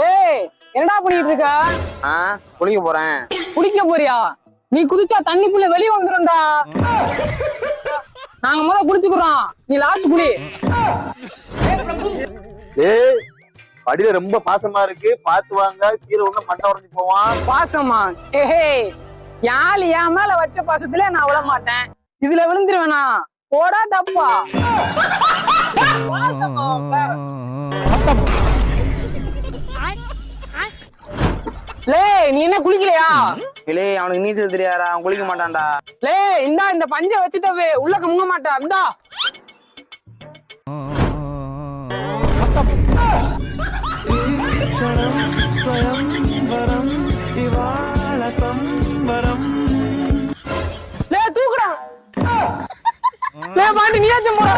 ஏய் என்னடா பண்ணிட்டு இருக்க? குளிக்க போறேன். குளிக்க போறியா? நீ குதிச்சா தண்ணிக்குள்ள வெளியே வந்துடும்டா. நாங்க முதல்ல குளிச்சுக்கிறோம், நீ லாஸ்ட் குளி. ஏய் படியில ரொம்ப பாசமா இருக்கு, பாத்து வாங்க, கீழே ஒண்ணு மண்டை உடஞ்சி போவான். பாசமா? ஏஹே யாழ் என் மேல வச்ச பாசத்துல நான் விட மாட்டேன், இதுல விழுந்துருவேனா? போடா டப்பா. பாசமா லே, நீ என்ன குளிக்கலையா? இல்லே, அவனுக்கு நீச்சல் தெரியாதா, அவன் குளிக்க மாட்டான்டா. லே இந்தா இந்த பஞ்ச வச்சுட்டவே உள்ள முங்க மாட்டா. இந்தா லே தூக்குடா. லே பாண்டி நீயாச்சும் போடா.